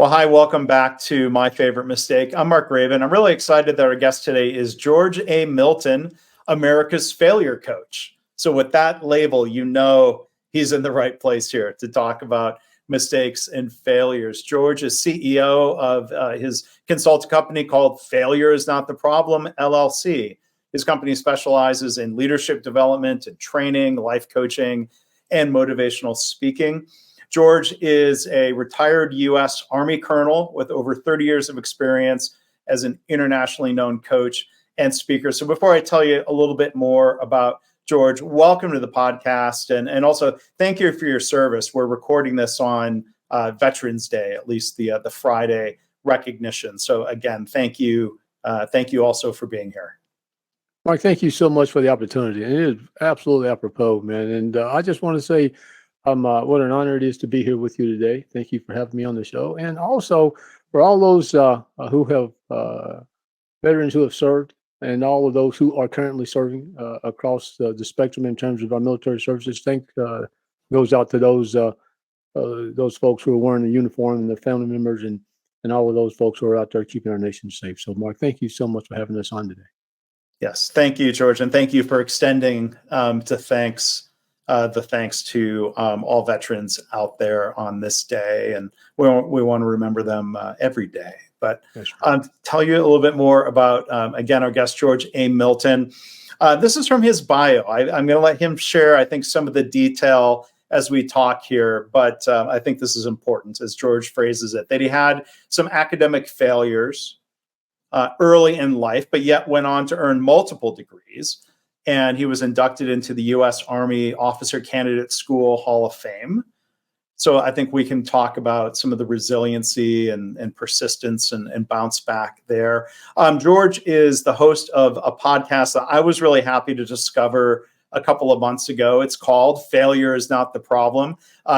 Well, hi, welcome back to My Favorite Mistake. I'm Mark Raven. I'm really excited that our guest today is George A. Milton, America's failure coach. So, with that label, you know he's in the right place here to talk about mistakes and failures. George is CEO of his consulting company called Failure is Not the Problem, LLC. His company specializes in leadership development and training, life coaching, and motivational speaking. George is a retired U.S. Army colonel with over 30 years of experience as an internationally known coach and speaker. So before I tell you a little bit more about George, welcome to the podcast. And also thank you for your service. We're recording this on Veterans Day, at least the Friday recognition. So again, thank you. Thank you also for being here. Mark, thank you so much for the opportunity. And it is absolutely apropos, man. And I just want to say, what an honor it is to be here with you today. Thank you for having me on the show. And also for all those who have veterans who have served and all of those who are currently serving across the spectrum in terms of our military services. Thank goes out to those folks who are wearing the uniform and their family members and all of those folks who are out there keeping our nation safe. So, Mark, thank you so much for having us on today. Yes, thank you, George, and thank you for extending the thanks to all veterans out there on this day, and we want to remember them every day. But tell you a little bit more about again our guest George A. Milton. This is from his bio. I'm going to let him share, I think, some of the detail as we talk here, but I think this is important, as George phrases it, that he had some academic failures early in life, but yet went on to earn multiple degrees. And he was inducted into the U.S. Army Officer Candidate School Hall of Fame. So I think we can talk about some of the resiliency and persistence and bounce back there. George is the host of a podcast that I was really happy to discover a couple of months ago. It's called Failure is Not the Problem.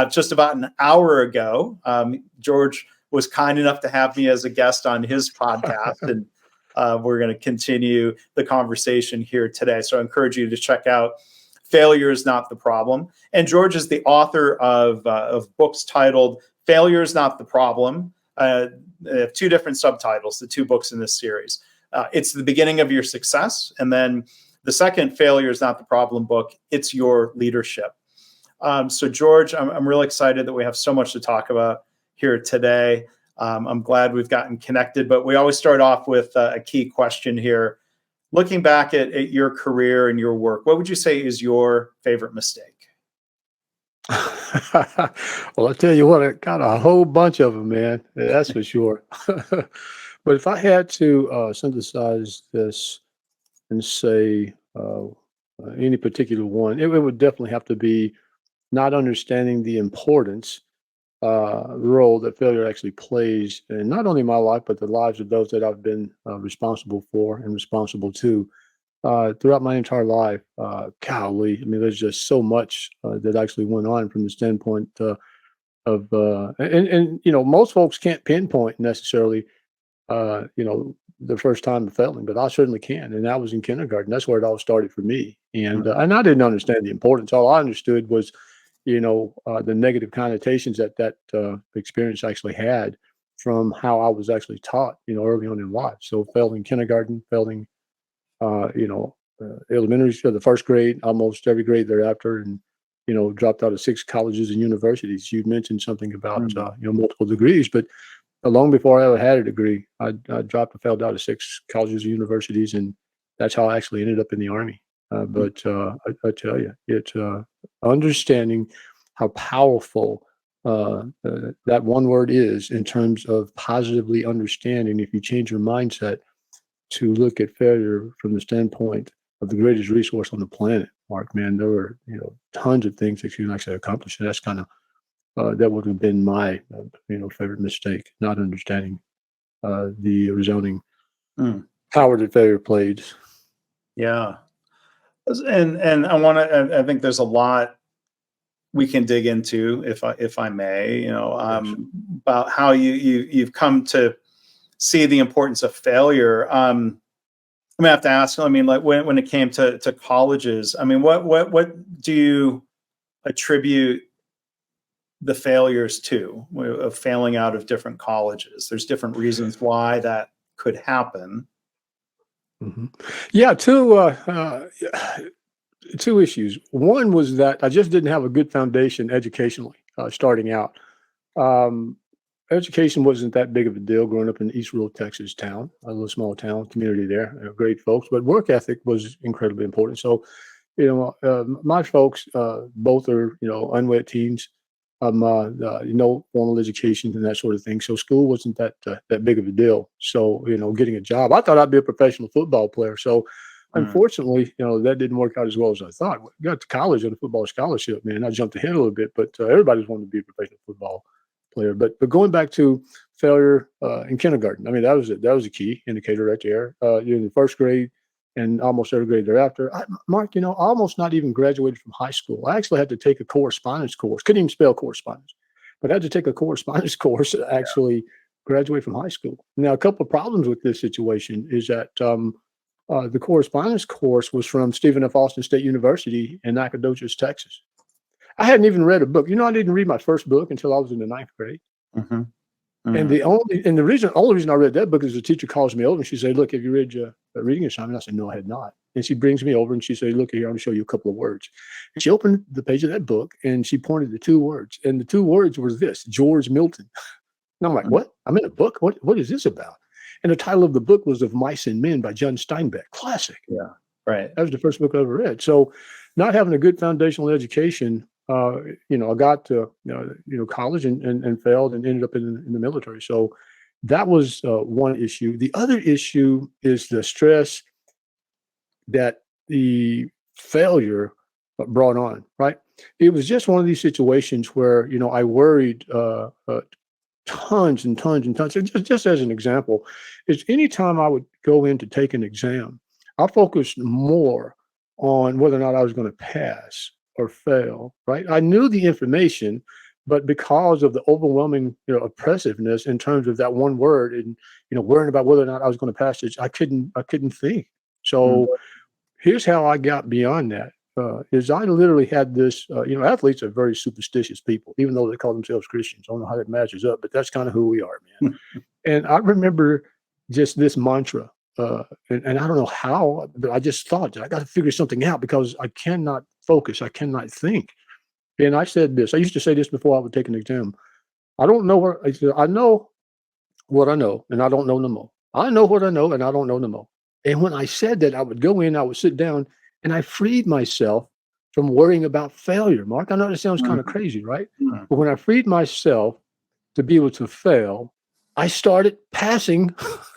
Just about an hour ago, George was kind enough to have me as a guest on his podcast, and we're going to continue the conversation here today. So I encourage you to check out Failure is Not the Problem. And George is the author of books titled Failure is Not the Problem. They have two different subtitles, the two books in this series. It's the beginning of your success. And then the second Failure is Not the Problem book, It's Your Leadership. So George, I'm really excited that we have so much to talk about here today. I'm glad we've gotten connected, but we always start off with a key question here. Looking back at your career and your work, what would you say is your favorite mistake? Well, I tell you what, I got a whole bunch of them, man. That's for sure. But if I had to synthesize this and say any particular one, it would definitely have to be not understanding the importance role that failure actually plays in not only my life, but the lives of those that I've been responsible for and responsible to throughout my entire life. Golly, I mean, there's just so much that actually went on from the standpoint of, you know, most folks can't pinpoint necessarily, you know, the first time of failing, but I certainly can. And that was in kindergarten. That's where it all started for me. And I didn't understand the importance. All I understood was, you know, the negative connotations that experience actually had from how I was actually taught, you know, early on in life. So failing kindergarten, failing, you know, elementary school, the first grade, almost every grade thereafter, and, you know, dropped out of 6 colleges and universities. You mentioned something about, you know, multiple degrees, but long before I ever had a degree, I dropped and failed out of 6 colleges and universities, and that's how I actually ended up in the Army. But I tell you, it's understanding how powerful that one word is in terms of positively understanding. If you change your mindset to look at failure from the standpoint of the greatest resource on the planet, Mark, man, there were, you know, tons of things that you can actually accomplish. And that's kind of that would have been my you know, favorite mistake, not understanding the resounding power that failure played. Yeah. And I think there's a lot we can dig into, if I may, you know, about how you've come to see the importance of failure. I'm gonna have to ask, I mean, like when it came to colleges, I mean, what do you attribute the failures too, of failing out of different colleges. There's different reasons why that could happen. Mhm. Yeah, two issues. One was that I just didn't have a good foundation educationally, starting out. Um, Education wasn't that big of a deal growing up in East Rural Texas town, a little small town community there, great folks, but work ethic was incredibly important. So, my folks, both are, unwed teens, formal education and that sort of thing. So school wasn't that big of a deal. So, getting a job, I thought I'd be a professional football player. So, Mm, unfortunately, that didn't work out as well as I thought. Got to college on a football scholarship, man. I jumped ahead a little bit, but everybody's wanted to be a professional football player. But going back to failure in kindergarten, I mean that was it. That was a key indicator right there. You're in the first grade and almost every grade thereafter. Mark, I almost not even graduated from high school. I actually had to take a correspondence course. Couldn't even spell correspondence, but I had to take a correspondence course to actually graduate from high school. Now, a couple of problems with this situation is that the correspondence course was from Stephen F. Austin State University in Nacogdoches, Texas. I hadn't even read a book. I didn't read my first book until I was in the ninth grade. mhm, And mhm. the only reason I read that book is the teacher calls me over and she said, "Look, have you read your reading assignment?" I said, "No, I had not." And she brings me over and she said, "Look here, I'm going to show you a couple of words." And she opened the page of that book and she pointed to two words. And the two words were this: George Milton. And I'm like, Mm, "What? I'm in a book? What is this about?" And the title of the book was Of Mice and Men by John Steinbeck. Classic. yeah, right. That was the first book I ever read. So, not having a good foundational education, I got to college and failed and ended up in the military. So, that was one issue. The other issue is the stress that the failure brought on. Right? It was just one of these situations where I worried tons and tons and tons. Just as an example, is anytime I would go in to take an exam, I focused more on whether or not I was going to pass or fail. Right? I knew the information, but because of the overwhelming, oppressiveness in terms of that one word, and worrying about whether or not I was going to pass it, I couldn't think. Mm, So here's how I got beyond that. Is I literally had this, athletes are very superstitious people, even though they call themselves Christians. I don't know how that matches up, but that's kind of who we are, man. mm, And I remember just this mantra, and I don't know how, but I just thought I got to figure something out because I cannot focus, I cannot think. And I said this. I used to say this before I would take an exam. I don't know what I said. I know what I know, and I don't know no more. I know what I know, and I don't know no more. And when I said that, I would go in, I would sit down, and I freed myself from worrying about failure. Mark, I know that sounds kind of mm, crazy, right? mm. But when I freed myself to be able to fail, I started passing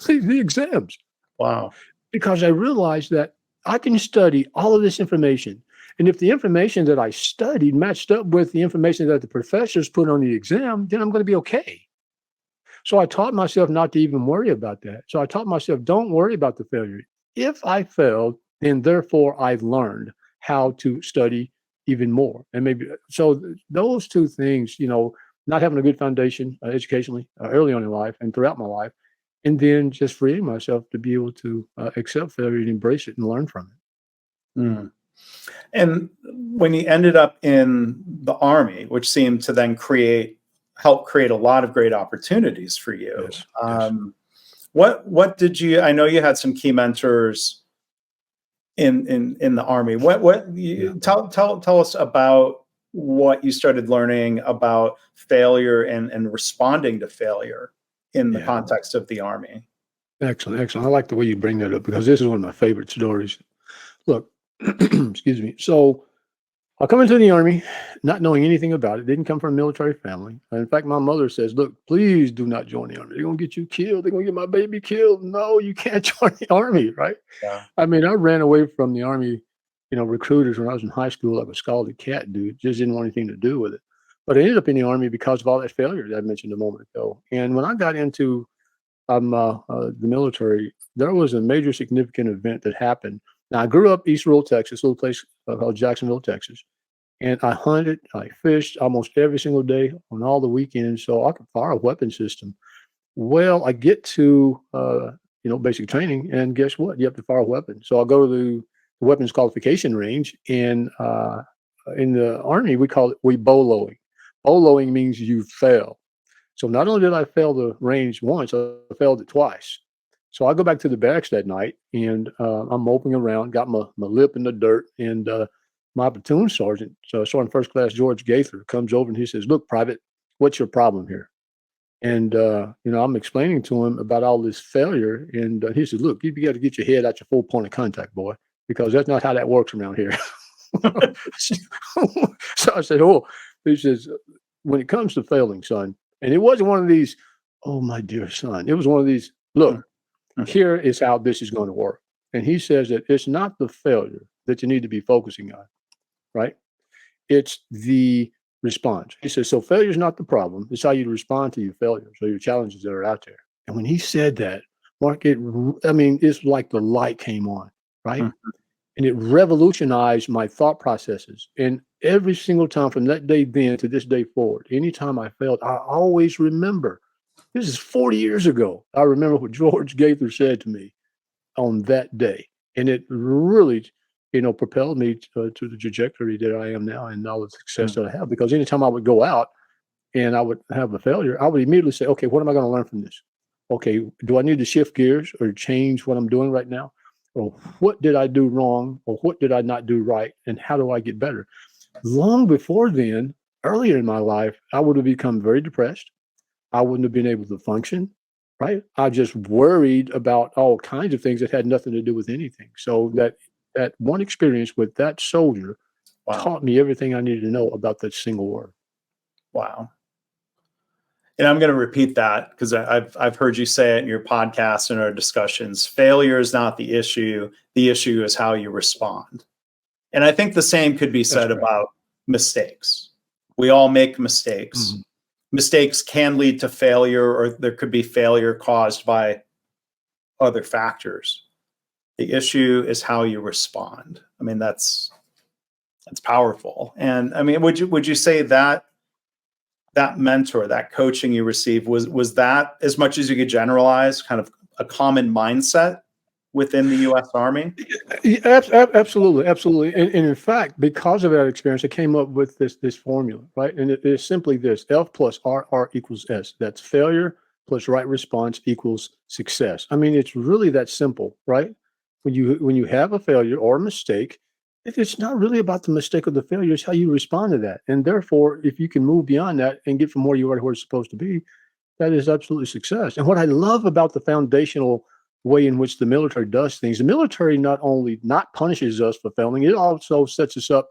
the exams Wow. because I realized that I can study all of this information. And if the information that I studied matched up with the information that the professors put on the exam, then I'm going to be okay. So I taught myself not to even worry about that. So I taught myself, don't worry about the failure. If I failed, then therefore I've learned how to study even more. And maybe those two things, not having a good foundation educationally early on in life and throughout my life, and then just freeing myself to be able to accept failure and embrace it and learn from Mm. And when you ended up in the Army, which seemed to then help create a lot of great opportunities for it. you, Yes, yes, what did you? I know you had some key mentors in the Army. yeah. Tell us about what you started learning about failure and responding to failure in the Yeah. context of the Army. Excellent, excellent. I like the way you bring that up because this is one of my favorite stories. Look, excuse me. So I come into the Army not knowing anything about it, didn't come from a military family. In fact, my mother says, "Look, please do not join the Army. They're going to get you killed. They're going to get my baby killed. No, you can't join the Army," right? Yeah. I mean, I ran away from the Army, recruiters when I was in high school like a scalded cat, dude. Just didn't want anything to do with it. But I ended up in the Army because of all that failure that I mentioned a moment ago. And when I got into the military, there was a major significant event that happened. Now, I grew up East Rural, Texas, a little place called Jacksonville, Texas. And I hunted, I fished almost every single day on all the weekends, so I could fire a weapon system. Well, I get to basic training, and guess what? You have to fire a weapon. So I go to the weapons qualification range, and in the Army we call it we bolowing. Oloing means you fail. So not only did I fail the range once, I failed it twice. So I go back to the barracks that night, and I'm moping around, got my lip in the dirt, and my platoon sergeant, Sergeant First Class George Gaither, comes over and he says, "Look, Private, what's your problem here?" And I'm explaining to him about all this failure, and he said, "Look, you got to get your head out your full point of contact, boy, because that's not how that works around here." So I said, "Oh," he says, "when it comes to failing, son," and it wasn't one of these, "Oh, my dear son," it was one of these, "Look, Mhm. here is how this is going to work." And he says that it's not the failure that you need to be focusing on, right? It's the response. He says, so failure is not the problem. It's how you respond to your failures or your challenges that are out there. And when he said that, Mark, I mean, it's like the light came on, right? Mhm. And it revolutionized my thought processes. And every single time from that day then to this day forward, anytime I failed, I always remember, this is 40 years ago. I remember what George Gaither said to me on that day. And it really, propelled me to the trajectory that I am now and all the success Mhm. that I have. Because anytime I would go out and I would have a failure, I would immediately say, okay, what am I going to learn from this? Okay, do I need to shift gears or change what I'm doing right now? Or what did I do wrong? Or what did I not do right? And how do I get better? Long before then, earlier in my life, I would have become very depressed. I wouldn't have been able to function, right? I just worried about all kinds of things that had nothing to do with anything. So that one experience with that soldier Wow. taught me everything I needed to know about that single word. Wow. And I'm going to repeat that because I've heard you say it in your podcast and our discussions. Failure is not the issue. The issue is how you respond. And I think the same could be That's said right. about mistakes. We all make mistakes. Mhm. Mistakes can lead to failure, or there could be failure caused by other factors. The issue is how you respond. I mean, that's powerful. And I mean, would you say that that mentor, that coaching you received, was that, as much as you could generalize, kind of a common mindset within the U.S. Army? Yeah, absolutely, absolutely. And in fact, because of that experience, I came up with this formula, right? And it is simply this: F plus R equals S. That's failure plus right response equals success. I mean, it's really that simple, right? When you have a failure or a mistake, it's not really about the mistake or the failure; it's how you respond to that. And therefore, if you can move beyond that and get from where you are to where you're supposed to be, that is absolutely success. And what I love about the foundational way in which the military does things, the military not only not punishes us for failing, it also sets us up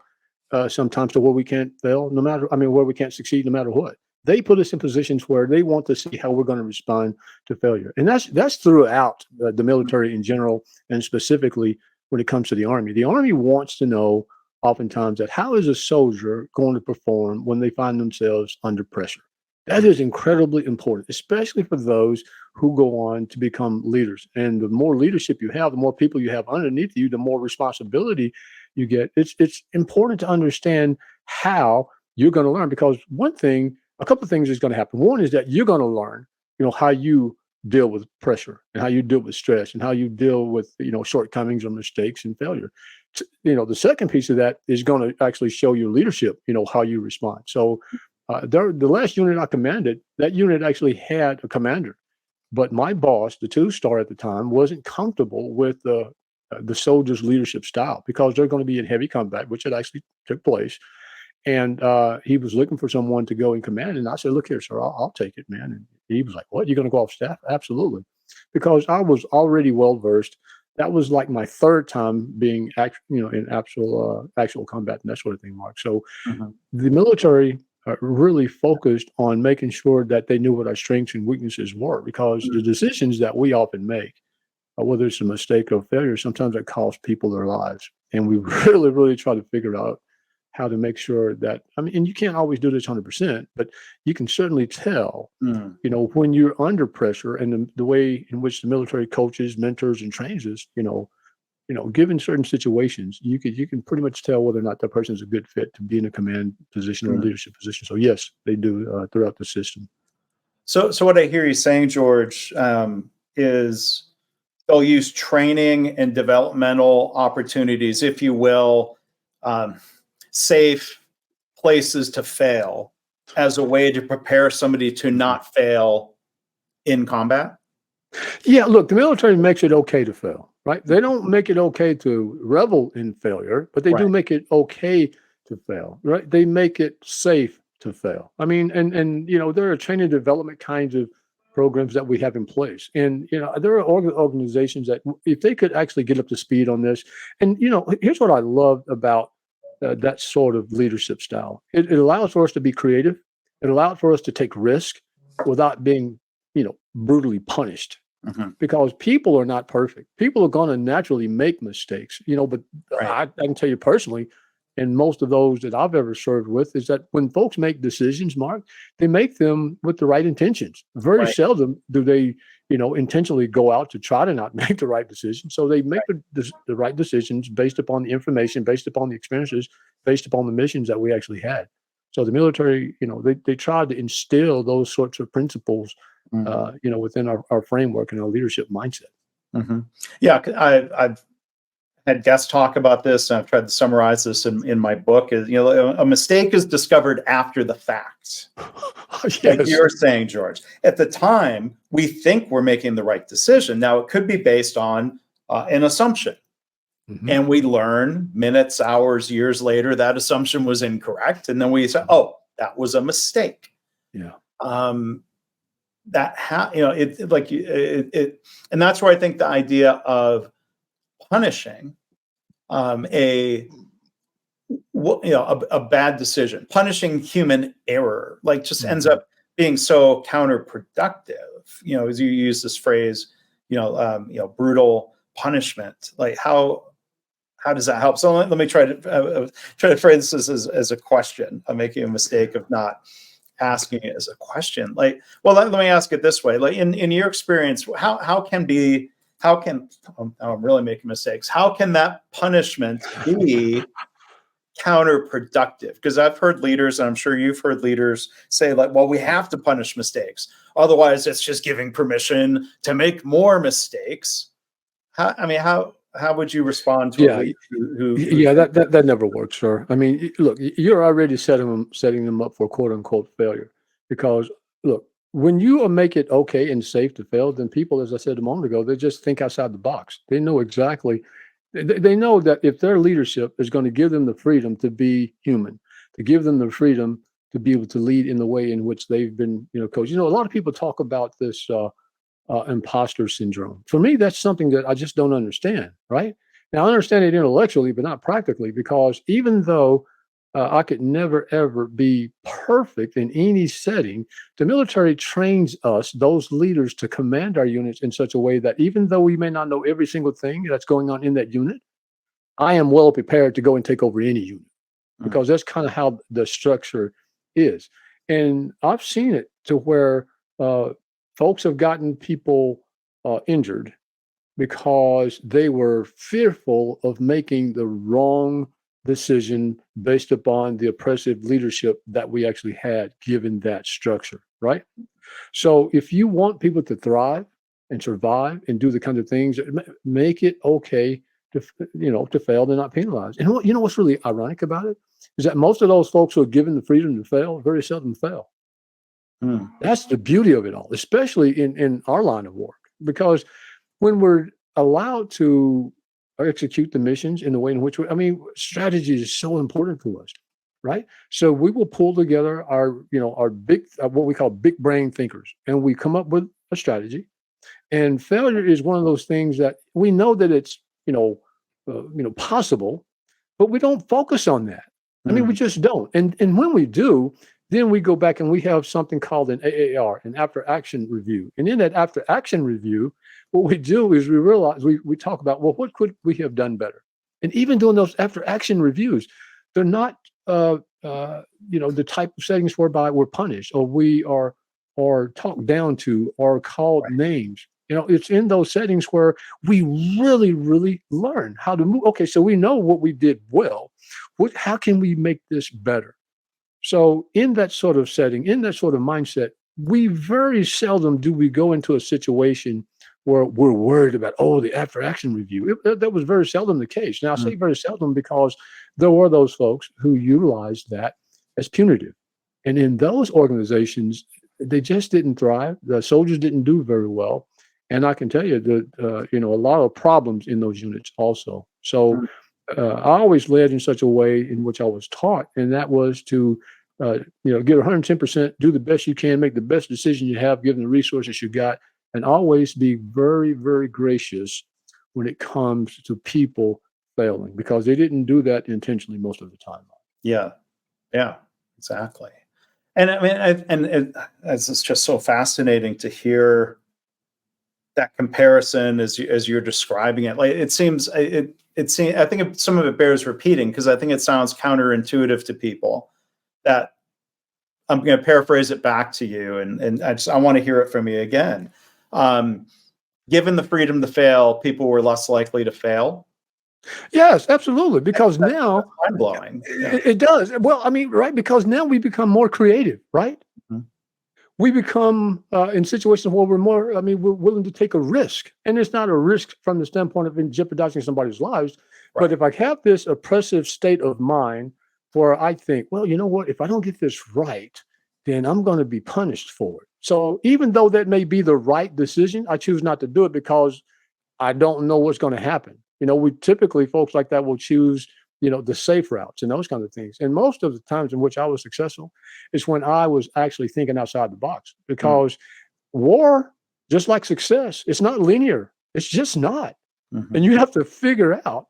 sometimes to where we can't fail, no matter, I mean, where we can't succeed no matter what. They put us in positions where they want to see how we're going to respond to failure. And that's throughout the military in general, and specifically when it comes to the Army. The Army wants to know oftentimes that how is a soldier going to perform when they find themselves under pressure? That is incredibly important, especially for those who go on to become leaders. And the more leadership you have, the more people you have underneath you, the more responsibility you get. It's important to understand how you're going to learn, because a couple of things is going to happen. One is that you're going to learn, how you deal with pressure and how you deal with stress and how you deal with, shortcomings or mistakes and failure. The second piece of that is going to actually show your leadership, how you respond. So the last unit I commanded, that unit actually had a commander, but my boss, the two-star at the time, wasn't comfortable with the soldiers' leadership style, because they're going to be in heavy combat, which had actually took place. And he was looking for someone to go in command. And I said, "Look here, sir, I'll take it, man." And he was like, "What? You're going to go off staff?" Absolutely, because I was already well versed. That was like my third time being, in actual combat and that sort of thing, Mark. So Mhm. the military really focused on making sure that they knew what our strengths and weaknesses were, because the decisions that we often make, whether it's a mistake or failure, sometimes that costs people their lives. And we really, really try to figure out how to make sure that, I mean, and you can't always do this 100%, but you can certainly tell, Mm. when you're under pressure, and the way in which the military coaches, mentors, and trains us, given certain situations, you can pretty much tell whether or not that person is a good fit to be in a command position or a Mm. leadership position. So yes, they do throughout the system. So what I hear you saying, George, is they'll use training and developmental opportunities, if you will, um, safe places to fail, as a way to prepare somebody to not fail in combat? Yeah, look, the military makes it okay to fail, right? They don't make it okay to revel in failure, but they Right. do make it okay to fail, right? They make it safe to fail. I mean, and there are training development kinds of programs that we have in place, and there are organizations that if they could actually get up to speed on this, and here's what I love about that sort of leadership style. It allows for us to be creative. It allows for us to take risk without being brutally punished, Mhm. because people are not perfect. People are going to naturally make mistakes, but Right. I can tell you personally, and most of those that I've ever served with, is that when folks make decisions, Mark, they make them with the right intentions. Very Right. seldom do they, intentionally go out to try to not make the right decision. So they make the right decisions based upon the information, based upon the experiences, based upon the missions that we actually had. So the military, they tried to instill those sorts of principles Mhm. within our framework and our leadership mindset. Mhm. Yeah, I've had guests talk about this, and I've tried to summarize this in my book. Is a mistake is discovered after the fact, like Yes. you're saying, George. At the time, we think we're making the right decision. Now, it could be based on an assumption, Mhm. and we learn minutes, hours, years later that assumption was incorrect, and then we say, "Oh, that was a mistake." Yeah. Um, and that's where I think the idea of punishing a a bad decision, punishing human error, like just ends Mhm. up being so counterproductive. As you use this phrase, brutal punishment. Like how does that help? So let me try to phrase this as a question. I'm making a mistake of not asking it as a question. Like, well, let me ask it this way. Like in your experience, how can I'm really making mistakes. How can that punishment be counterproductive? Because I've heard leaders, and I'm sure you've heard leaders say, like, well, we have to punish mistakes. Otherwise, it's just giving permission to make more mistakes. How would you respond to a Yeah. leader who Yeah, thinks, that never works, sir. I mean, look, you're already setting them up for quote unquote failure, because look, when you make it okay and safe to fail, then people, as I said a moment ago, they just think outside the box. They know exactly. They know that if their leadership is going to give them the freedom to be human, to give them the freedom to be able to lead in the way in which they've been, coached. A lot of people talk about this imposter syndrome. For me, that's something that I just don't understand, right? Now, I understand it intellectually, but not practically, because even though I could never, ever be perfect in any setting, the military trains us, those leaders, to command our units in such a way that even though we may not know every single thing that's going on in that unit, I am well prepared to go and take over any unit, mm, because that's kind of how the structure is. And I've seen it to where uh, folks have gotten people injured because they were fearful of making the wrong decision based upon the oppressive leadership that we actually had given that structure, right? So if you want people to thrive and survive and do the kind of things that make it okay to fail, they're not penalized. And what's really ironic about it is that most of those folks who are given the freedom to fail very seldom fail. mm, That's the beauty of it all, especially in our line of work, because when we're allowed to execute the missions in the way in which strategy is so important to us, right? So we will pull together our big, what we call big brain thinkers, and we come up with a strategy. And failure is one of those things that we know that it's, possible, but we don't focus on that. I mean, we mm, just don't. And when we do, then we go back and we have something called an AAR, an after action review. And in that after action review, what we do is we realize we talk about, well, what could we have done better? And even doing those after action reviews, they're not the type of settings whereby we're punished or we are or talked down to or called right. names. It's in those settings where we really, really learn how to move. Okay, so we know what we did well. How can we make this better? So in that sort of setting, in that sort of mindset, we very seldom do we go into a situation where we're worried about, oh, the after action review. That was very seldom the case. Now, I Mm, say very seldom because there were those folks who utilized that as punitive. And in those organizations, they just didn't thrive. The soldiers didn't do very well. And I can tell you that, a lot of problems in those units also. So I always led in such a way in which I was taught, and that was to, get 110%, do the best you can, make the best decision you have, given the resources you got, and always be very, very gracious when it comes to people failing, because they didn't do that intentionally most of the time. Yeah. Yeah, exactly. And I mean, it's just so fascinating to hear that comparison as you're describing it. Like it seems, I think some of it bears repeating, because I think it sounds counterintuitive to people. That I'm going to paraphrase it back to you, and I want to hear it from you again. Given the freedom to fail, people were less likely to fail. Yes, absolutely. Because now Mind blowing. Yeah. it does. Well, I mean, right? Because now we become more creative, right? Mhm. We become in situations where we're willing to take a risk. And it's not a risk from the standpoint of jeopardizing somebody's lives. But Right. if I have this oppressive state of mind where I think, well, you know what, if I don't get this right, then I'm going to be punished for it. So even though that may be the right decision, I choose not to do it because I don't know what's going to happen. We typically, folks like that will choose, the safe routes and those kinds of things. And most of the times in which I was successful is when I was actually thinking outside the box, because war, just like success, it's not linear. It's just not. Mhm. And you have to figure out,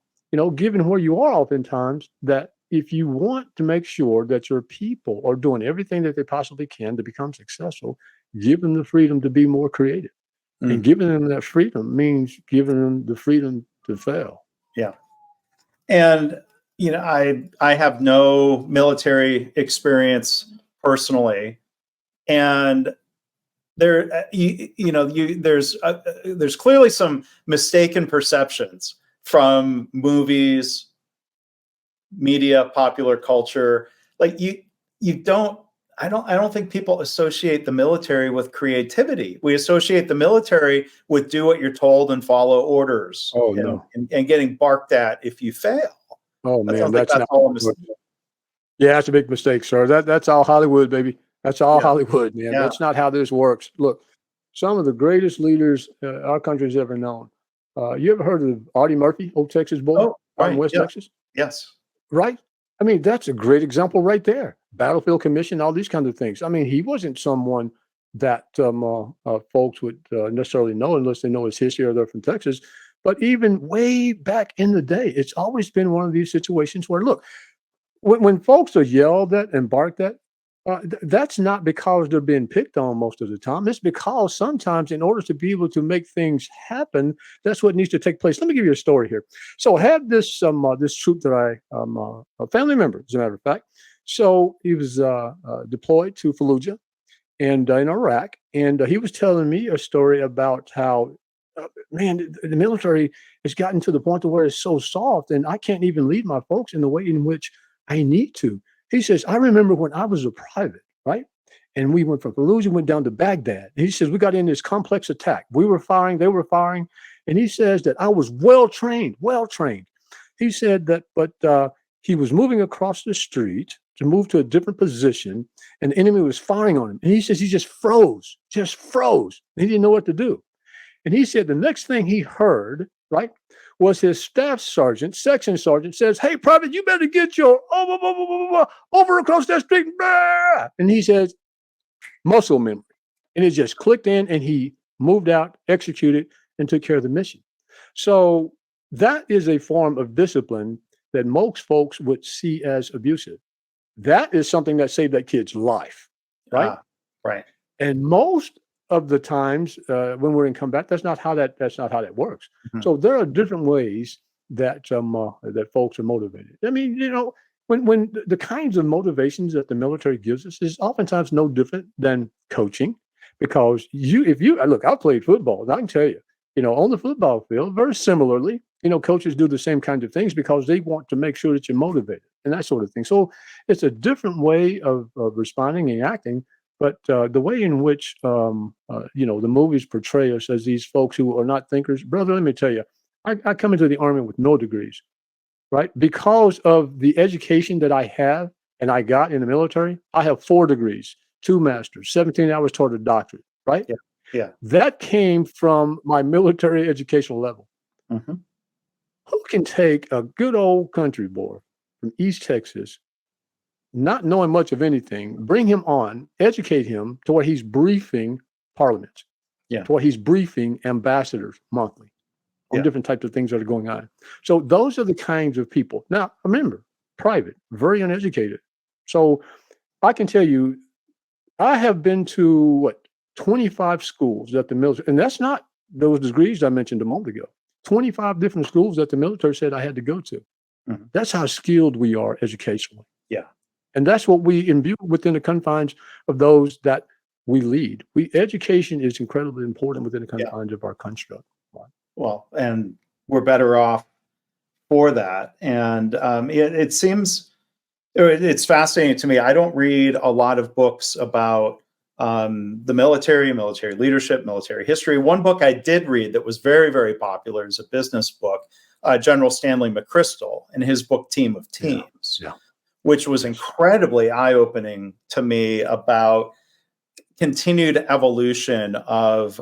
given where you are oftentimes, that if you want to make sure that your people are doing everything that they possibly can to become successful, give them the freedom to be more creative. And Mm. giving them that freedom means giving them the freedom to fail. Yeah. And I have no military experience personally, and there's clearly some mistaken perceptions from movies, media, popular culture. Like you don't I don't think people associate the military with creativity. We associate the military with do what you're told and follow orders, Oh, and no. and getting barked at if you fail. Oh, That man, sounds like that's that's not all a how it mistake. works. Yeah, that's a big mistake, sir. That's all Hollywood, baby. That's all Yeah. Hollywood, man. Yeah. That's not how this works. Look, some of the greatest leaders our country's ever known. You ever heard of Artie Murphy, old Texas boy Oh, out in right. West Yeah. Texas? Yes. Right? I mean, that's a great example right there. Battlefield Commission, all these kinds of things. I mean, he wasn't someone that folks would necessarily know unless they know his history or they're from Texas. But even way back in the day, it's always been one of these situations where, look, when folks are yelled at and barked at, that's not because they're being picked on most of the time. It's because sometimes, in order to be able to make things happen, that's what needs to take place. Let me give you a story here. So I had this troop that a family member, as a matter of fact. So he was deployed to Fallujah and in Iraq, and he was telling me a story about how, man, the military has gotten to the point to where it's so soft, and I can't even lead my folks in the way in which I need to. He says, I remember when I was a private, right? And we went from Fallujah, went down to Baghdad. He says, we got in this complex attack. We were firing, they were firing. And he says that I was well trained, well trained. He said that, but he was moving across the street to move to a different position, and the enemy was firing on him. And he says he just froze, just froze. He didn't know what to do. And he said the next thing he heard, right, was his staff sergeant, section sergeant, says, "Hey, Private, you better get your over across that street." And he says, muscle memory. And it just clicked in, and he moved out, executed, and took care of the mission. So that is a form of discipline that most folks would see as abusive. That is something that saved that kid's life, right? Ah, right. And most of the times when we're in combat, that's not how that works. Mhm. So there are different ways that that folks are motivated. I mean, when the kinds of motivations that the military gives us is oftentimes no different than coaching, because if you look, I played football, and I can tell you, on the football field, very similarly, coaches do the same kinds of things because they want to make sure that you're motivated and that sort of thing. So it's a different way of responding and acting, but the way in which the movies portray us as these folks who are not thinkers, brother, let me tell you, I come into the army with no degrees, right? Because of the education that I have, and I got in the military, I have 4 degrees, 2 masters, 17 hours toward a doctorate, right? Yeah. Yeah. That came from my military educational level. Hmm. Who can take a good old country boy from East Texas, not knowing much of anything, bring him on, educate him to where he's briefing parliaments, Yeah. to where he's briefing ambassadors monthly on Yeah. different types of things that are going on. So those are the kinds of people. Now, remember, private, very uneducated. So I can tell you, I have been to 25 schools at the military, and that's not those degrees I mentioned a moment ago. 25 different schools that the military said I had to go to. Mhm. That's how skilled we are educationally. Yeah. And that's what we imbue within the confines of those that we lead. Education is incredibly important within the Yeah. confines of our construct. Well, and we're better off for that. And it seems it's fascinating to me. I don't read a lot of books about the military leadership, military history. One book I did read that was very, very popular is a business book, General Stanley McChrystal, and his book Team of Teams, which was incredibly eye-opening to me about continued evolution of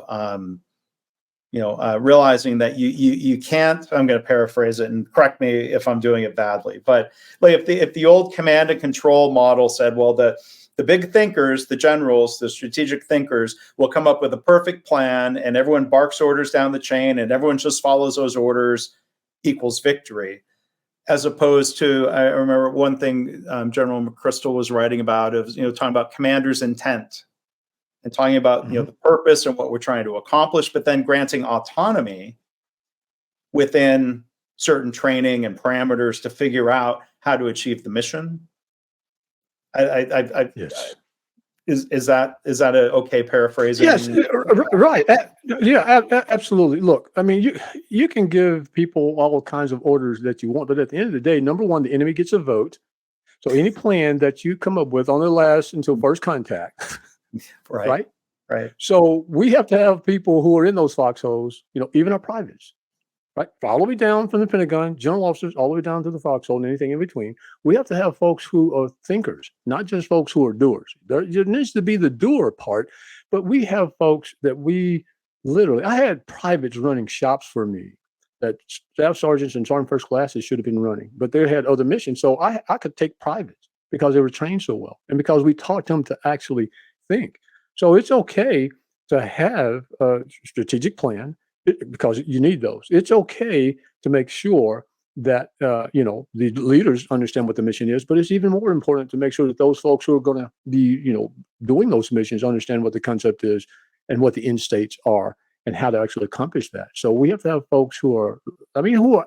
realizing that you can't. I'm going to paraphrase it and correct me if I'm doing it badly, but like if the old command and control model said, well, the big thinkers, the generals, the strategic thinkers will come up with a perfect plan, and everyone barks orders down the chain, and everyone just follows those orders equals victory. As opposed to, I remember one thing General McChrystal was writing about is talking about commander's intent, and talking about the purpose and what we're trying to accomplish, but then granting autonomy within certain training and parameters to figure out how to achieve the mission. Yes. Is that a okay paraphrasing? Yes, right. Absolutely. Look, I mean, you can give people all kinds of orders that you want, but at the end of the day, number one, the enemy gets a vote. So any plan that you come up with only lasts until first contact. Right. So we have to have people who are in those foxholes, even our privates, right? All the way down from the Pentagon, general officers, all the way down to the foxhole and anything in between. We have to have folks who are thinkers, not just folks who are doers. There needs to be the doer part, but we have folks that I had privates running shops for me that staff sergeants and sergeant first classes should have been running, but they had other missions. So I could take privates because they were trained so well and because we taught them to actually think. So it's okay to have a strategic plan because you need those. It's okay to make sure that the leaders understand what the mission is, but it's even more important to make sure that those folks who are going to be doing those missions understand what the concept is and what the end states are and how to actually accomplish that. So we have to have folks who are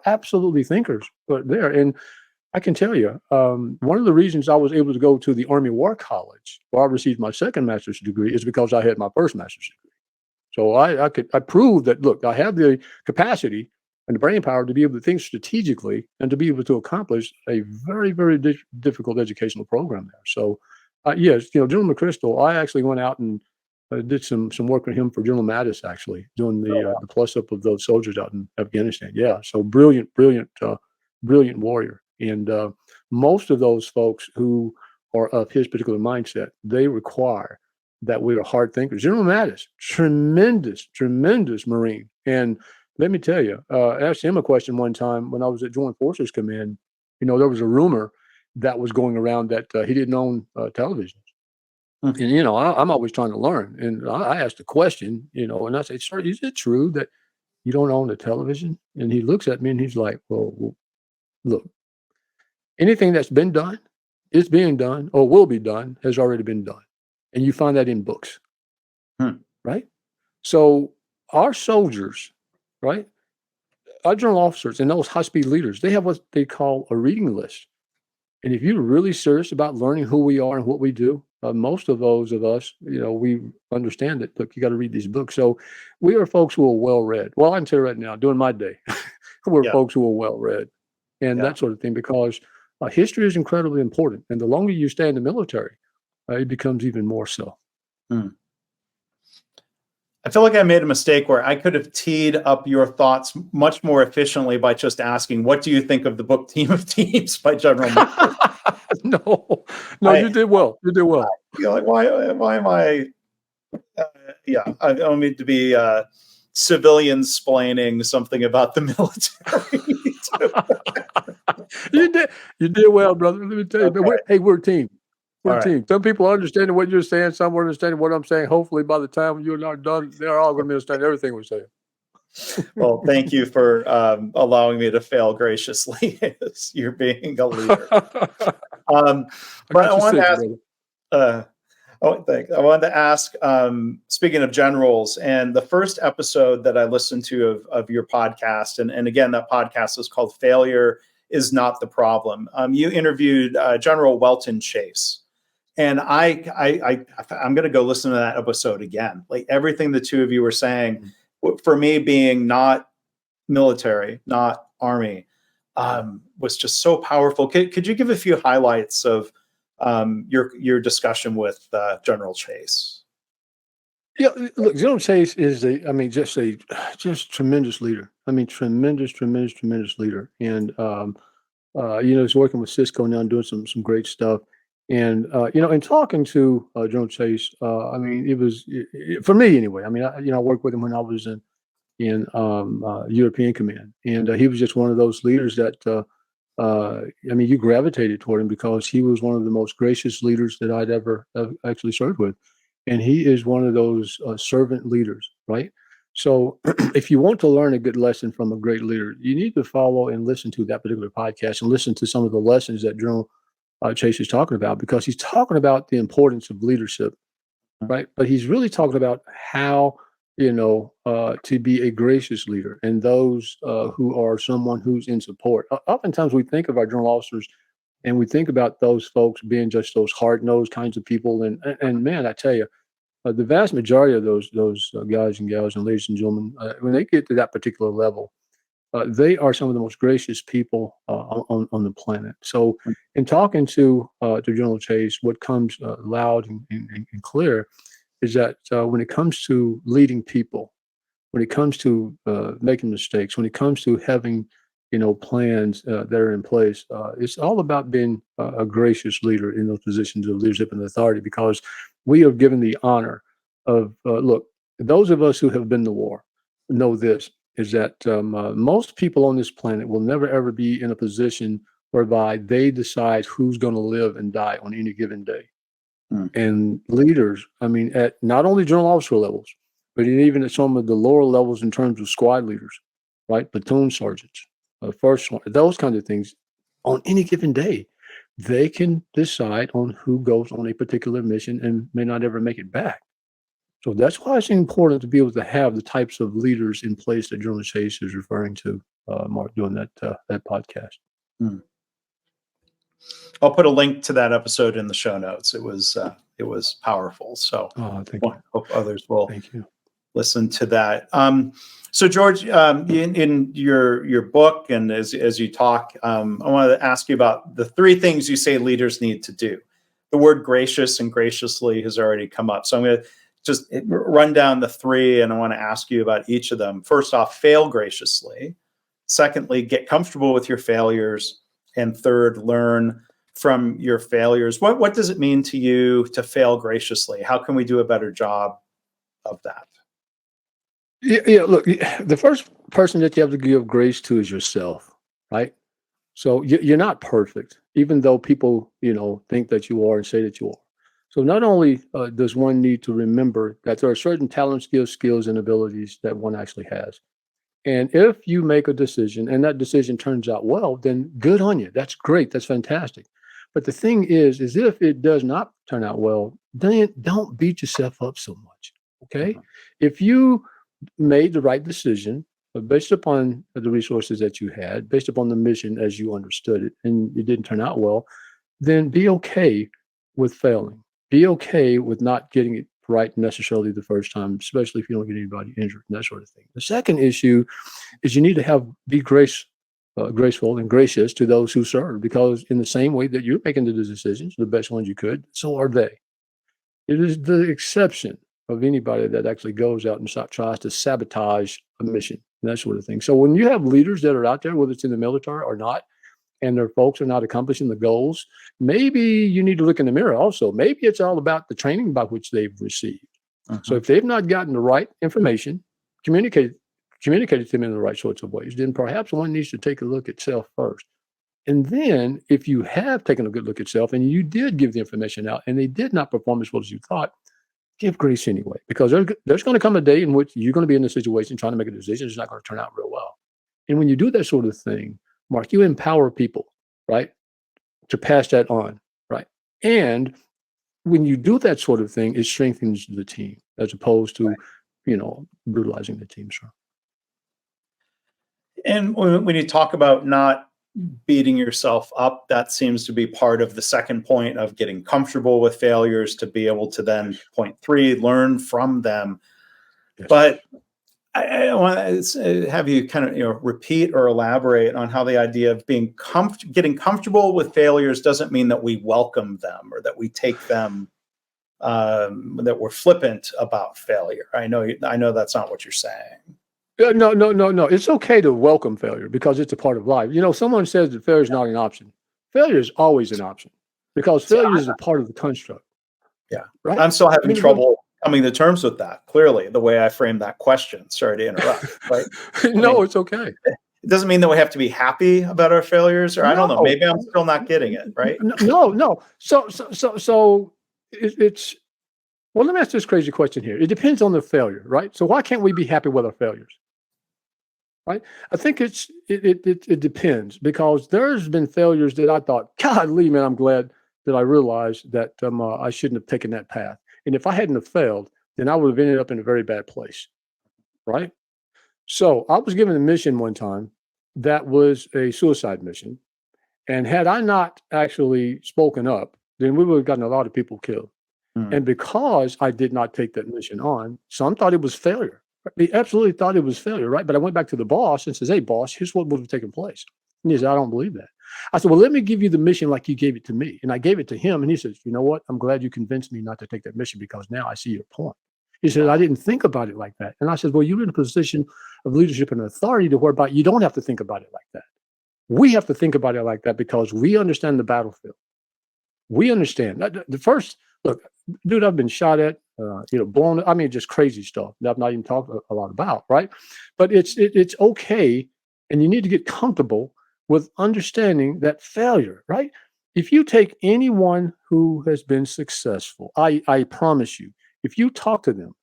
absolutely thinkers there. And I can tell you, one of the reasons I was able to go to the Army War College, where I received my second master's degree, is because I had my first master's degree. So I proved that, look, I have the capacity and the brain power to be able to think strategically and to be able to accomplish a very, very difficult educational program there. So, yes, General McChrystal, I actually went out and did some work with him for General Mattis, actually, doing the plus up of those soldiers out in Afghanistan. Yeah, so brilliant warrior. And most of those folks who are of his particular mindset, they require that we are hard thinkers. General Mattis, tremendous Marine. And let me tell you, I asked him a question one time when I was at Joint Forces Command. There was a rumor that was going around that he didn't own television. And, I'm always trying to learn. And I asked a question, and I said, sir, is it true that you don't own a television? And he looks at me and he's like, well, look, anything that's been done, is being done, or will be done, has already been done. And you find that in books, right? So our soldiers, right, our general officers and those high-speed leaders, they have what they call a reading list. And if you're really serious about learning who we are and what we do, most of those of us, we understand that, look, you got to read these books. So we are folks who are well-read. Well, I can tell you right now, during my day, we're folks who are well-read and that sort of thing, because history is incredibly important. And the longer you stay in the military, it becomes even more so. I feel like I made a mistake where I could have teed up your thoughts much more efficiently by just asking, "What do you think of the book Team of Teams by General Milton?" No, no, I you did well. You did well. feel like why am I? Uh, yeah, I don't mean to be civilian splaining something about the military. You did. You did well, brother. Let me tell you. But Okay, we're a team. We're all a right. team. Some people are understanding what you're saying. Some are understanding what I'm saying. Hopefully, by the time you're not done, they're all going to be understanding everything we're saying. Well, thank you for allowing me to fail graciously as you're being a leader. Um, I but got I you wanted to six, ask. brother. Uh, I wanted to ask. Speaking of generals, and the first episode that I listened to of your podcast, and again, that podcast is called "Failure Is Not the Problem." You interviewed General Welton Chase, and I'm going to go listen to that episode again. Like everything the two of you were saying, for me being not military, not army, was just so powerful. Could you give a few highlights of your discussion with General Chase? Yeah, look, General Chase is just tremendous leader. I mean, tremendous leader. And he's working with Cisco now and doing some great stuff. And in talking to General Chase, I mean, it was for me anyway. I mean, I worked with him when I was in European Command, and he was just one of those leaders that I mean, you gravitated toward him because he was one of the most gracious leaders that I'd ever actually served with, and he is one of those servant leaders, right? So, if you want to learn a good lesson from a great leader, you need to follow and listen to that particular podcast and listen to some of the lessons that General Chase is talking about because he's talking about the importance of leadership, right? But he's really talking about how to be a gracious leader and those who are someone who's in support. Oftentimes, we think of our general officers and we think about those folks being just those hard nosed kinds of people. And man, I tell you, the vast majority of those guys and gals and ladies and gentlemen, when they get to that particular level, they are some of the most gracious people on the planet. So, in talking to General Chase, what comes loud and clear is that when it comes to leading people, when it comes to making mistakes, when it comes to having plans that are in place, it's all about being a gracious leader in those positions of leadership and authority because we are given the honor of look. Those of us who have been to war know this is that most people on this planet will never ever be in a position whereby they decide who's going to live and die on any given day. Hmm. And leaders, I mean, at not only general officer levels, but even at some of the lower levels in terms of squad leaders, right? Platoon sergeants, first, those kinds of things. On any given day, they can decide on who goes on a particular mission and may not ever make it back. So that's why it's important to be able to have the types of leaders in place that General Chase is referring to, Mark, doing that podcast. Hmm. I'll put a link to that episode in the show notes. It was powerful. So Thank you. hope others will Thank you. listen to that. So George, in your book and as you talk, I wanted to ask you about the three things you say leaders need to do. The word gracious and graciously has already come up. So I'm going to just run down the three, and I want to ask you about each of them. First off, fail graciously. Secondly, get comfortable with your failures. And third, learn from your failures. What does it mean to you to fail graciously? How can we do a better job of that? Yeah, look, the first person that you have to give grace to is yourself, right? So you're not perfect, even though people, think that you are and say that you are. So not only does one need to remember that there are certain talents, skills, and abilities that one actually has. And if you make a decision and that decision turns out well, then good on you. That's great. That's fantastic. But the thing is if it does not turn out well, then don't beat yourself up so much. Okay. If you made the right decision based upon the resources that you had, based upon the mission as you understood it, and it didn't turn out well, then be okay with failing. Be okay with not getting it right necessarily the first time, especially if you don't get anybody injured and that sort of thing. The second issue is you need to be graceful and gracious to those who serve, because in the same way that you're making the decisions, the best ones you could, so are they. It is the exception of anybody that actually goes out and tries to sabotage a mission and that sort of thing. So when you have leaders that are out there, whether it's in the military or not, and their folks are not accomplishing the goals, maybe you need to look in the mirror also. Maybe it's all about the training by which they've received. So if they've not gotten the right information, communicated to them in the right sorts of ways, then perhaps one needs to take a look at self first. And then if you have taken a good look at self and you did give the information out and they did not perform as well as you thought, give grace anyway, because there's going to come a day in which you're going to be in a situation trying to make a decision. It's not going to turn out real well. And when you do that sort of thing, Mark, you empower people, right, to pass that on, right? And when you do that sort of thing, it strengthens the team as opposed to, brutalizing the team. So. And when you talk about not beating yourself up, that seems to be part of the second point of getting comfortable with failures to be able to then point 3, learn from them. Yes. But I want to have you kind of repeat or elaborate on how the idea of being getting comfortable with failures doesn't mean that we welcome them or that we take them, that we're flippant about failure. I know that's not what you're saying. No. It's okay to welcome failure because it's a part of life. Someone says that failure is not an option. Failure is always an option because failure is a part of the construct. Yeah. Right. I'm still having trouble coming to terms with that, clearly, the way I framed that question. Sorry to interrupt. Right? It's okay. It doesn't mean that we have to be happy about our failures, or I don't know. Maybe I'm still not getting it, right? No. So it's well, let me ask this crazy question here. It depends on the failure, right? So why can't we be happy with our failures? Right? I think it depends because there's been failures that I thought, golly, man, I'm glad that I realized that I shouldn't have taken that path. And if I hadn't have failed, then I would have ended up in a very bad place, right? So I was given a mission one time that was a suicide mission. And had I not actually spoken up, then we would have gotten a lot of people killed. And because I did not take that mission on, some thought it was failure. They absolutely thought it was failure, right? But I went back to the boss and says, hey, boss, here's what would have taken place. And he said, I don't believe that. I said, well, let me give you the mission like you gave it to me. And I gave it to him. And he says, you know what? I'm glad you convinced me not to take that mission because now I see your point. He said, I didn't think about it like that. And I said, well, you're in a position of leadership and authority to whereby you don't have to think about it like that. We have to think about it like that because we understand the battlefield. We understand. The first, look, dude, I've been shot at, blown. I mean, just crazy stuff that I've not even talked a lot about, right? But it's okay, and you need to get comfortable with understanding that failure, right? If you take anyone who has been successful, I promise you, if you talk to them,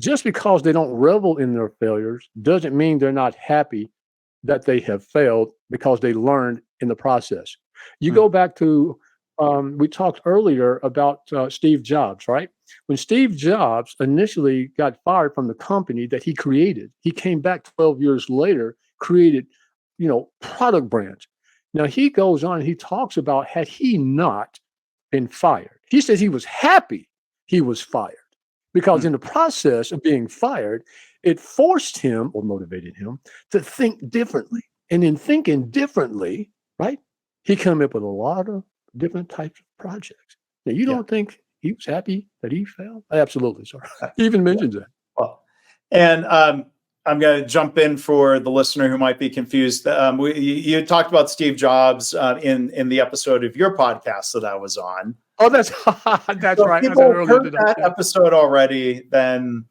just because they don't revel in their failures doesn't mean they're not happy that they have failed because they learned in the process. You go back to we talked earlier about Steve Jobs, right? When Steve Jobs initially got fired from the company that he created, he came back 12 years later, created, product brands. Now he goes on and he talks about had he not been fired. He says he was happy he was fired because in the process of being fired, it forced him or motivated him to think differently. And in thinking differently, right, he came up with a lot of different types of projects. Now, you don't think he was happy that he failed? Absolutely, sir. He even mentions that. Well, and I'm going to jump in for the listener who might be confused. You talked about Steve Jobs in the episode of your podcast that I was on. Oh, that's so right. People heard that episode already. Then,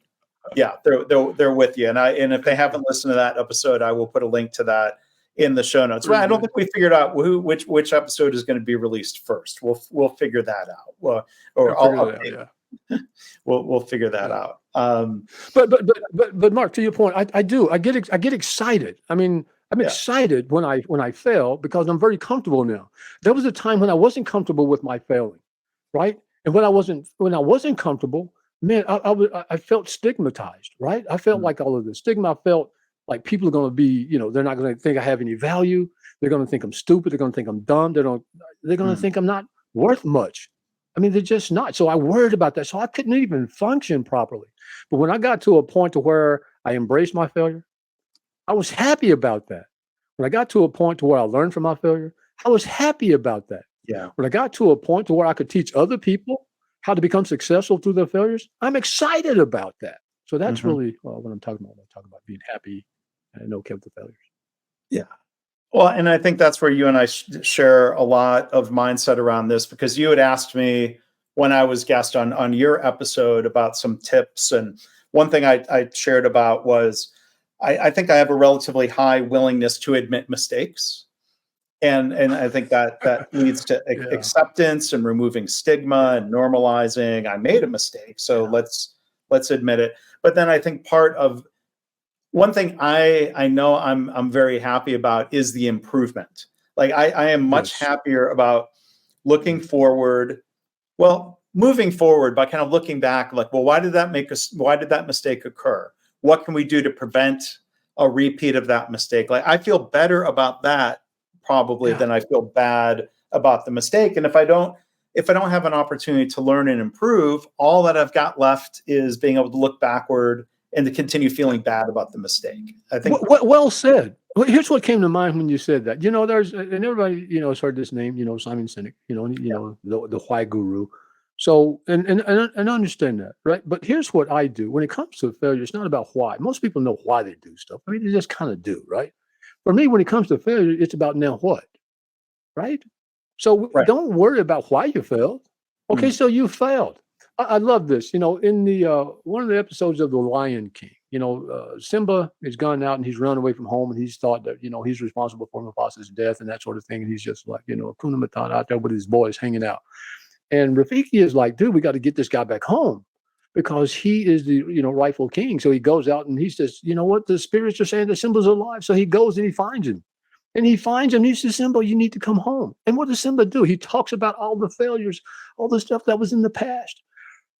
they're with you. And if they haven't listened to that episode, I will put a link to that in the show notes. Well, I don't think we figured out which episode is going to be released first. We'll figure that out. We'll figure that out. But Mark, to your point, I get excited. I mean, I'm excited when I fail because I'm very comfortable now. There was a time when I wasn't comfortable with my failing, right? And when I wasn't comfortable, man, I felt stigmatized, right? I felt like all of the stigma. I felt like people are going to be, they're not going to think I have any value. They're going to think I'm stupid. They're going to think I'm dumb. They're going to think I'm not worth much. I mean, they're just not. So I worried about that. So I couldn't even function properly. But when I got to a point to where I embraced my failure, I was happy about that. When I got to a point to where I learned from my failure, I was happy about that. Yeah. When I got to a point to where I could teach other people how to become successful through their failures, I'm excited about that. So that's Mhm. really what I'm talking about when I talk about being happy and okay with the failures. Yeah. Well, and I think that's where you and I share a lot of mindset around this, because you had asked me when I was guest on your episode about some tips, and one thing I shared about was I think I have a relatively high willingness to admit mistakes, and I think that leads to Yeah, acceptance and removing stigma yeah, and normalizing I made a mistake, so yeah, let's admit it. But then I think part of one thing I know I'm very happy about is the improvement. Like I am much yes, happier about looking mm, forward, well, moving forward by kind of looking back, like, well, why did that mistake occur? What can we do to prevent a repeat of that mistake? Like I feel better about that probably yeah. than I feel bad about the mistake. And if I don't have an opportunity to learn and improve, all that I've got left is being able to look backward and to continue feeling bad about the mistake. I think Well said. Well, here's what came to mind when you said that. There's and everybody has heard this name. Simon Sinek. The why guru. So and understand that, right? But here's what I do when it comes to failure. It's not about why. Most people know why they do stuff. I mean, they just kind of do, right? For me, when it comes to failure, it's about now what, right? So right. don't worry about why you failed. Okay, Mm, so you failed. I love this. In the one of the episodes of The Lion King, Simba has gone out and he's run away from home and he's thought that he's responsible for Mufasa's death and that sort of thing. And he's just like Hakuna Matata out there with his boys hanging out. And Rafiki is like, dude, we got to get this guy back home because he is the rightful king. So he goes out and he says, you know what, the spirits are saying that Simba's alive. So he goes and he finds him. And he finds him. He says, Simba, you need to come home. And what does Simba do? He talks about all the failures, all the stuff that was in the past.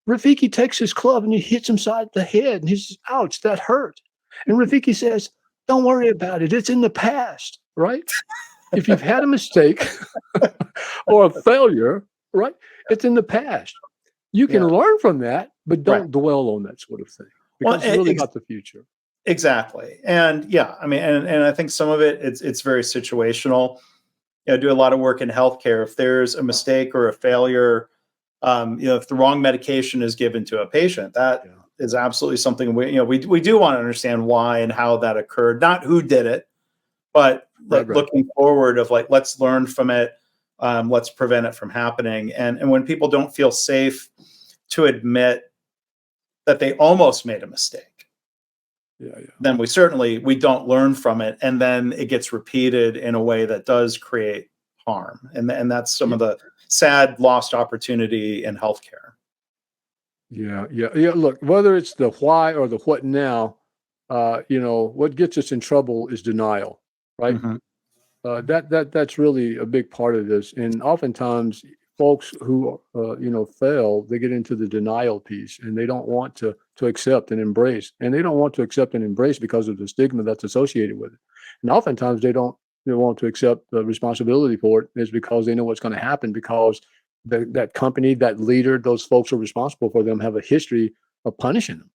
Rafiki takes his club and he hits him side the head. And he says, ouch, that hurt. And Rafiki says, don't worry about it. It's in the past, right? If you've had a mistake or a failure, right, it's in the past. You can yeah. learn from that, but Right. don't dwell on that sort of thing Well, because it's really about the future. exactly. And yeah, I mean, and I think some of it's very situational. I do a lot of work in healthcare. If there's a mistake or a failure, if the wrong medication is given to a patient, that Yeah. is absolutely something we do want to understand why and how that occurred, not who did it, but Right, like right. looking forward of like, let's learn from it. Let's prevent it from happening. And when people don't feel safe to admit that they almost made a mistake, Yeah, yeah. then we don't learn from it, and then it gets repeated in a way that does create harm, and that's some Yeah. of the sad lost opportunity in healthcare. Yeah, yeah, yeah. Look, whether it's the why or the what now, what gets us in trouble is denial, right? Mhm. That's really a big part of this. And oftentimes, folks who fail, they get into the denial piece, and they don't want to accept and embrace, and they don't want to accept and embrace because of the stigma that's associated with it. And oftentimes, they don't want to accept the responsibility for it is because they know what's going to happen because that company, that leader, those folks who are responsible for them have a history of punishing them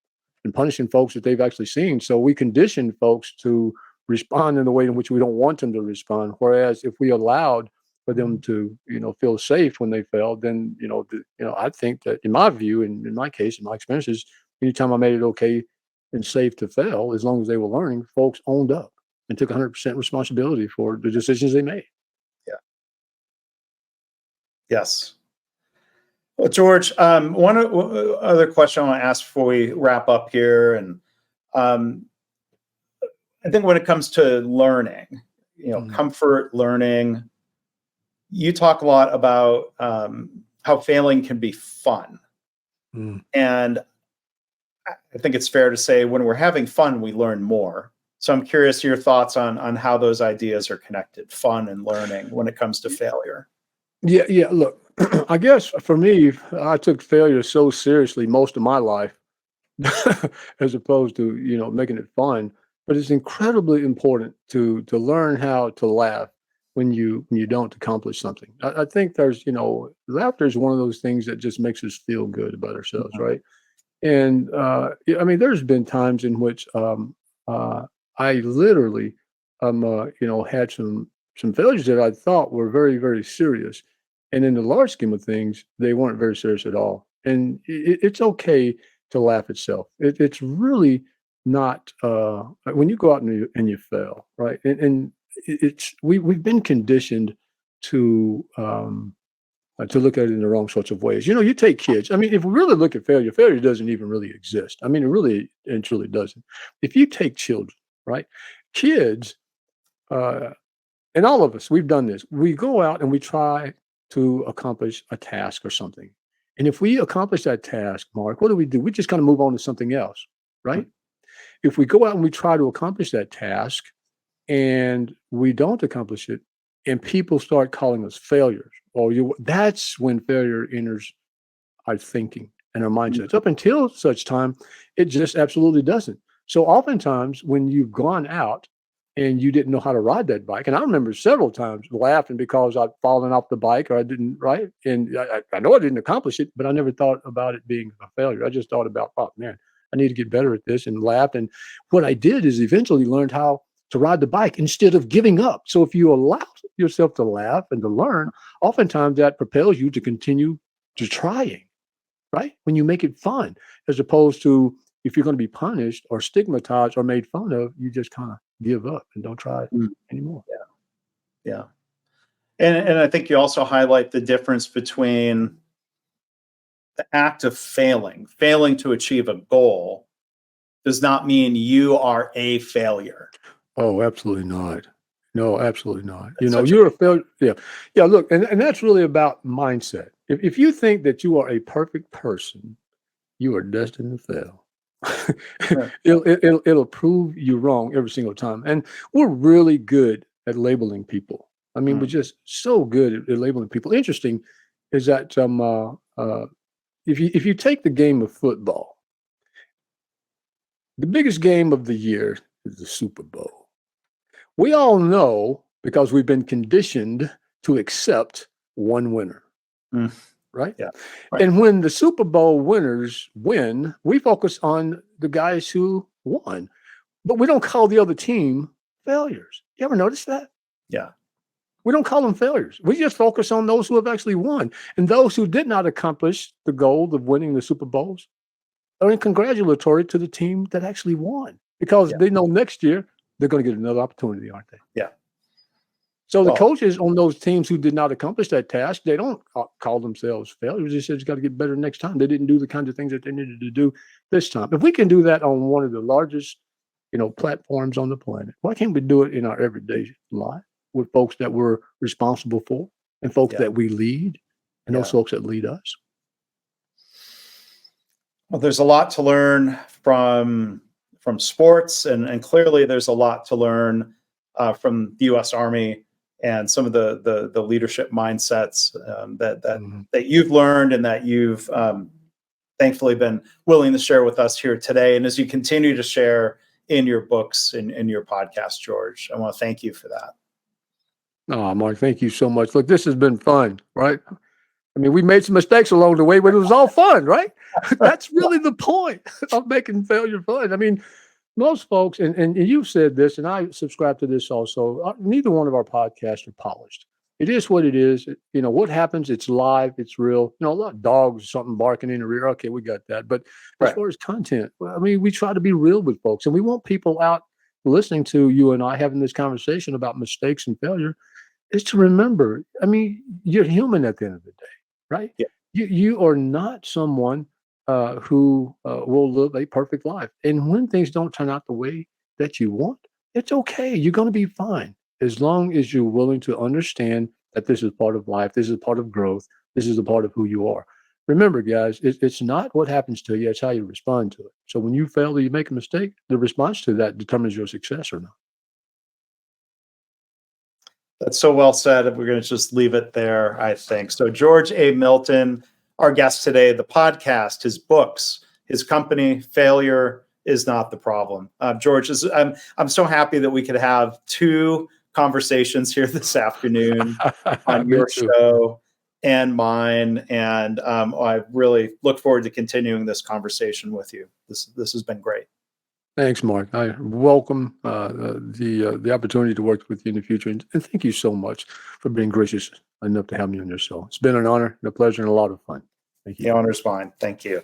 and punishing folks that they've actually seen. So we condition folks to respond in the way in which we don't want them to respond. Whereas if we allowed for them to, feel safe when they fail, then I think that in my view, and in my case, in my experiences, anytime I made it okay and safe to fail, as long as they were learning, folks owned up and took 100% responsibility for the decisions they made. Yeah. Yes. Well, George, other question I want to ask before we wrap up here, and um, I think when it comes to learning, Mhm. comfort learning, you talk a lot about how failing can be fun, Mm. and I think it's fair to say when we're having fun, we learn more. So I'm curious your thoughts on how those ideas are connected, fun and learning when it comes to failure. Yeah, yeah. Look, I guess for me, I took failure so seriously most of my life as opposed to making it fun. But it's incredibly important to learn how to laugh when you don't accomplish something. I think there's laughter is one of those things that just makes us feel good about ourselves, Mhm. right? And I mean, there's been times in which I literally had some failures that I thought were very very serious, and in the large scheme of things, they weren't very serious at all. and it's okay to laugh at self. It's really not when you go out and you fail, right? And it's we've been conditioned to look at it in the wrong sorts of ways. You take kids. I mean, if we really look at failure, failure doesn't even really exist. I mean, it really and truly doesn't. If you take children, right? Kids, uh, and all of us, we've done this. We go out and we try to accomplish a task or something. And if we accomplish that task, Mark, what do? We just kind of move on to something else, right? If we go out and we try to accomplish that task and we don't accomplish it, and people start calling us failures, that's when failure enters our thinking and our mindsets. Up until such time, it just absolutely doesn't. So oftentimes when you've gone out and you didn't know how to ride that bike, and I remember several times laughing because I'd fallen off the bike or I didn't, right? And I know I didn't accomplish it, but I never thought about it being a failure. I just thought about, oh man, I need to get better at this, and laughed. And what I did is eventually learned how to ride the bike instead of giving up. So if you allow yourself to laugh and to learn, oftentimes that propels you to continue to trying, right? When you make it fun, as opposed to if you're going to be punished or stigmatized or made fun of, you just kind of give up and don't try it anymore. Yeah. And I think you also highlight the difference between the act of failing to achieve a goal does not mean you are a failure. Oh, absolutely not. No, absolutely not. That's such You're a failure. Yeah. Yeah. Look, and that's really about mindset. If you think that you are a perfect person, you are destined to fail. Right. It'll prove you wrong every single time. And we're really good at labeling people. I mean, we're just so good at labeling people. Interesting is that if you take the game of football, the biggest game of the year is the Super Bowl. We all know because we've been conditioned to accept one winner, right? Yeah. Right. And when the Super Bowl winners win, we focus on the guys who won, but we don't call the other team failures. You ever notice that? Yeah. We don't call them failures. We just focus on those who have actually won. And those who did not accomplish the goal of winning the Super Bowls are congratulatory to the team that actually won, because they know next year they're going to get another opportunity, aren't they? Yeah. So the coaches on those teams who did not accomplish that task, they don't call themselves failures. They said, you got to get better next time. They didn't do the kinds of things that they needed to do this time. If we can do that on one of the largest, platforms on the planet, why can't we do it in our everyday life with folks that we're responsible for and folks that we lead and those folks that lead us? Well, there's a lot to learn from sports, and clearly there's a lot to learn from the U.S. Army and some of the leadership mindsets that you've learned and that you've thankfully been willing to share with us here today. And as you continue to share in your books and in your podcast, George, I want to thank you for that. Oh, Mark, thank you so much. Look, this has been fun, right? I mean, we made some mistakes along the way, but it was all fun, right? That's really the point of making failure fun. I mean, most folks, and you've said this, and I subscribe to this also, neither one of our podcasts are polished. It is what it is. What happens, it's live, it's real. A lot of dogs, something barking in the rear. Okay, we got that. But as far as content, I mean, we try to be real with folks, and we want people out listening to you and I having this conversation about mistakes and failure is to remember, I mean, you're human at the end of the day, right? Yeah. You are not someone who will live a perfect life. And when things don't turn out the way that you want, it's okay. You're going to be fine as long as you're willing to understand that this is part of life. This is part of growth. This is a part of who you are. Remember, guys, it's not what happens to you. It's how you respond to it. So when you fail or you make a mistake, the response to that determines your success or not. That's so well said. We're going to just leave it there, I think. So George A. Milton, our guest today, the podcast, his books, his company, Failure is Not the Problem. George, I'm so happy that we could have two conversations here this afternoon on your show and mine. And I really look forward to continuing this conversation with you. This has been great. Thanks, Mark. I welcome the opportunity to work with you in the future. And thank you so much for being gracious enough to have me on your show. It's been an honor and a pleasure and a lot of fun. Thank The you. honor's mine. Thank you.